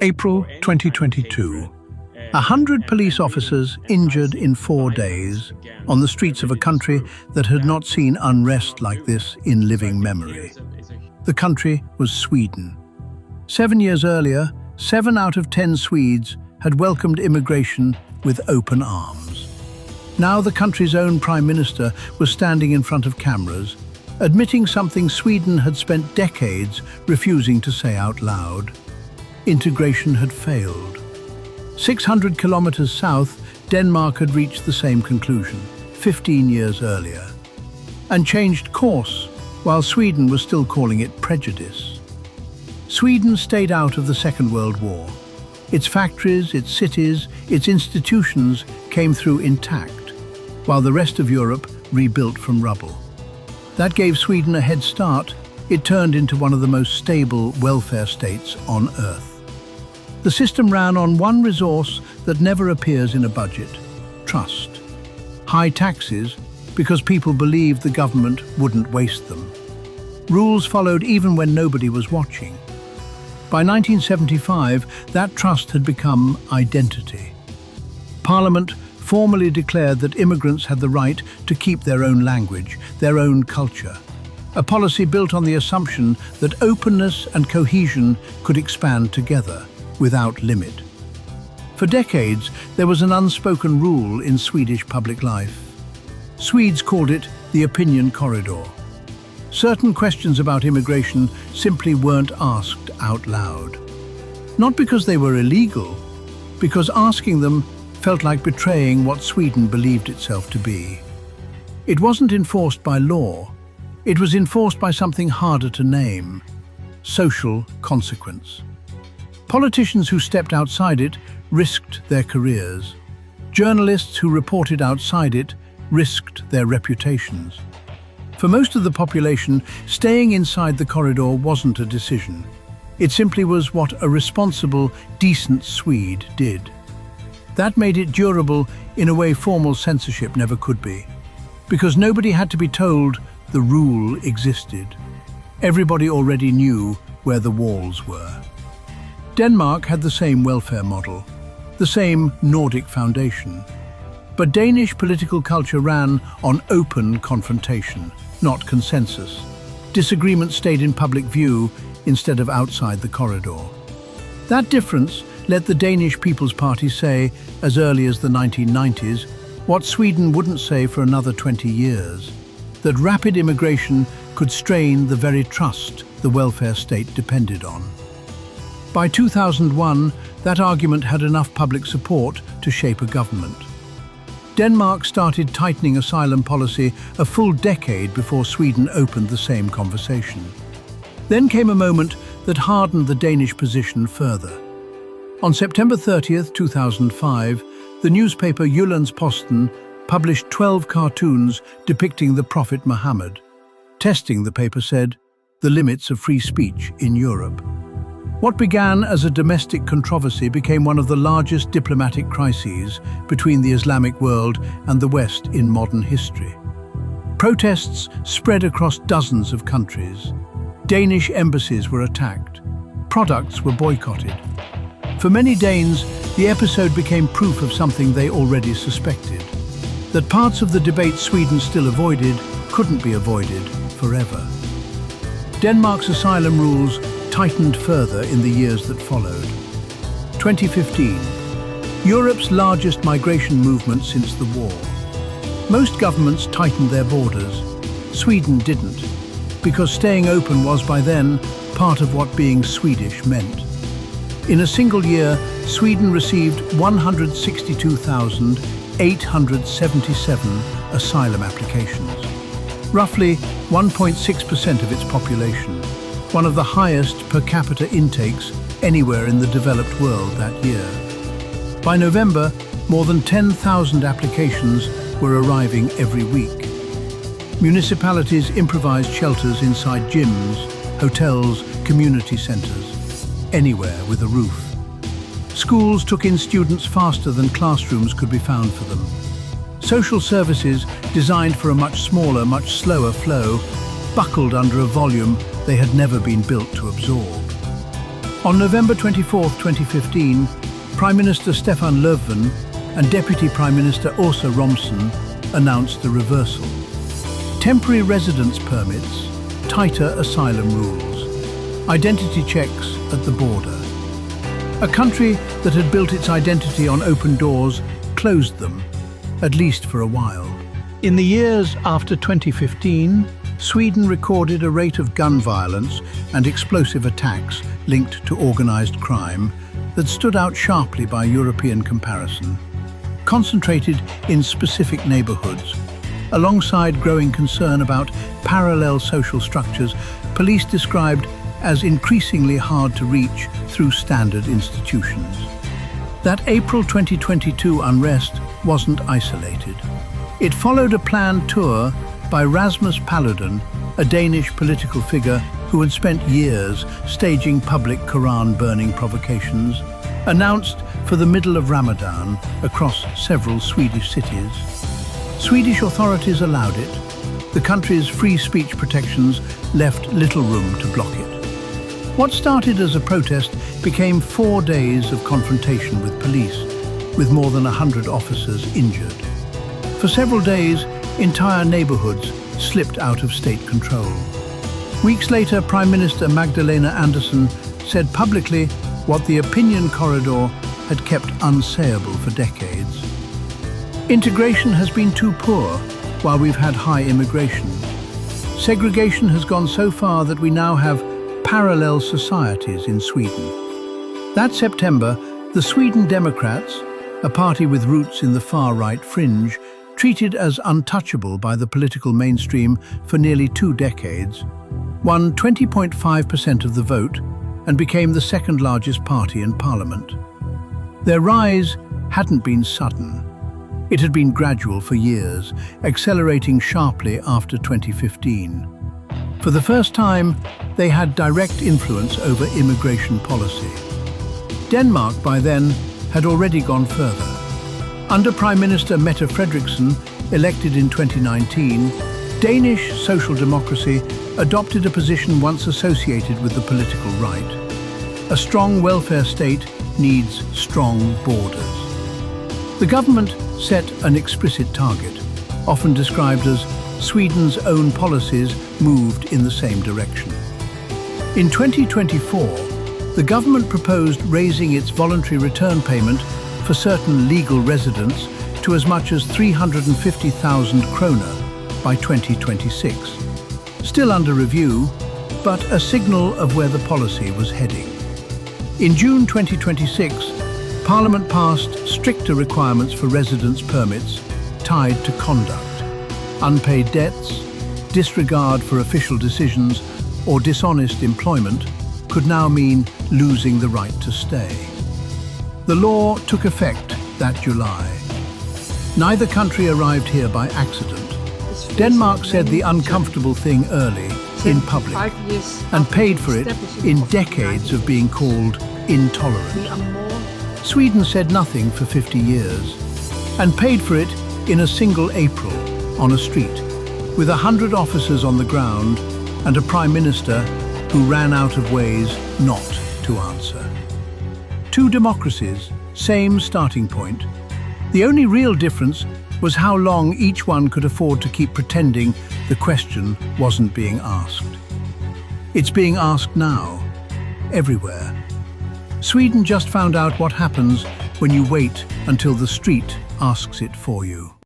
April 2022. 100 police officers injured in 4 days on the streets of a country that had not seen unrest like this in living memory. The country was Sweden. 7 years earlier, 7 out of 10 Swedes had welcomed immigration with open arms. Now the country's own Prime Minister was standing in front of cameras, admitting something Sweden had spent decades refusing to say out loud. Integration had failed. 600 kilometers south, Denmark had reached the same conclusion 15 years earlier, and changed course while Sweden was still calling it prejudice. Sweden stayed out of the Second World War. Its factories, its cities, its institutions came through intact, while the rest of Europe rebuilt from rubble. That gave Sweden a head start. It turned into one of the most stable welfare states on earth. The system ran on one resource that never appears in a budget: trust. High taxes, because people believed the government wouldn't waste them. Rules followed even when nobody was watching. By 1975, that trust had become identity. Parliament formally declared that immigrants had the right to keep their own language, their own culture. A policy built on the assumption that openness and cohesion could expand together, without limit. For decades, there was an unspoken rule in Swedish public life. Swedes called it the opinion corridor. Certain questions about immigration simply weren't asked out loud. Not because they were illegal, because asking them felt like betraying what Sweden believed itself to be. It wasn't enforced by law. It was enforced by something harder to name: social consequence. Politicians who stepped outside it risked their careers. Journalists who reported outside it risked their reputations. For most of the population, staying inside the corridor wasn't a decision. It simply was what a responsible, decent Swede did. That made it durable in a way formal censorship never could be, because nobody had to be told the rule existed. Everybody already knew where the walls were. Denmark had the same welfare model, the same Nordic foundation. But Danish political culture ran on open confrontation, not consensus. Disagreement stayed in public view instead of outside the corridor. That difference let the Danish People's Party say, as early as the 1990s, what Sweden wouldn't say for another 20 years: that rapid immigration could strain the very trust the welfare state depended on. By 2001, that argument had enough public support to shape a government. Denmark started tightening asylum policy a full decade before Sweden opened the same conversation. Then came a moment that hardened the Danish position further. On September 30th, 2005, the newspaper Jyllands-Posten published 12 cartoons depicting the Prophet Muhammad, testing, the paper said, the limits of free speech in Europe. What began as a domestic controversy became one of the largest diplomatic crises between the Islamic world and the West in modern history. Protests spread across dozens of countries. Danish embassies were attacked. Products were boycotted. For many Danes, the episode became proof of something they already suspected: that parts of the debate Sweden still avoided couldn't be avoided forever. Denmark's asylum rules tightened further in the years that followed. 2015, Europe's largest migration movement since the war. Most governments tightened their borders. Sweden didn't, because staying open was by then part of what being Swedish meant. In a single year, Sweden received 162,877 asylum applications, roughly 1.6% of its population, one of the highest per capita intakes anywhere in the developed world that year. By November, more than 10,000 applications were arriving every week. Municipalities improvised shelters inside gyms, hotels, community centres, anywhere with a roof. Schools took in students faster than classrooms could be found for them. Social services, designed for a much smaller, much slower flow, buckled under a volume they had never been built to absorb. On November 24, 2015, Prime Minister Stefan Löfven and Deputy Prime Minister Romson announced the reversal. Temporary residence permits, tighter asylum rules, identity checks at the border. A country that had built its identity on open doors closed them, at least for a while. In the years after 2015, Sweden recorded a rate of gun violence and explosive attacks linked to organized crime that stood out sharply by European comparison. Concentrated in specific neighborhoods, alongside growing concern about parallel social structures, police described as increasingly hard to reach through standard institutions. That April 2022 unrest wasn't isolated. It followed a planned tour by Rasmus Paludan, a Danish political figure who had spent years staging public Quran-burning provocations, announced for the middle of Ramadan across several Swedish cities. Swedish authorities allowed it. The country's free speech protections left little room to block it. What started as a protest became 4 days of confrontation with police, with more than 100 officers injured. For several days, entire neighborhoods slipped out of state control. Weeks later, Prime Minister Magdalena Andersson said publicly what the opinion corridor had kept unsayable for decades. Integration has been too poor while we've had high immigration. Segregation has gone so far that we now have parallel societies in Sweden. That September, the Sweden Democrats, a party with roots in the far-right fringe, treated as untouchable by the political mainstream for nearly 2 decades, won 20.5% of the vote and became the second largest party in parliament. Their rise hadn't been sudden. It had been gradual for years, accelerating sharply after 2015. For the first time, they had direct influence over immigration policy. Denmark, by then, had already gone further. Under Prime Minister Mette Frederiksen, elected in 2019, Danish social democracy adopted a position once associated with the political right. A strong welfare state needs strong borders. The government set an explicit target, often described as Sweden's own policies moved in the same direction. In 2024, the government proposed raising its voluntary return payment for certain legal residents to as much as 350,000 kroner by 2026. Still under review, but a signal of where the policy was heading. In June 2026, Parliament passed stricter requirements for residence permits tied to conduct. Unpaid debts, disregard for official decisions, or dishonest employment could now mean losing the right to stay. The law took effect that July. Neither country arrived here by accident. Denmark said the uncomfortable thing early, in public, and paid for it in decades of being called intolerant. Sweden said nothing for 50 years, and paid for it in a single April on a street, with 100 officers on the ground and a Prime Minister who ran out of ways not to answer. 2 democracies, same starting point. The only real difference was how long each one could afford to keep pretending the question wasn't being asked. It's being asked now, everywhere. Sweden just found out what happens when you wait until the street asks it for you.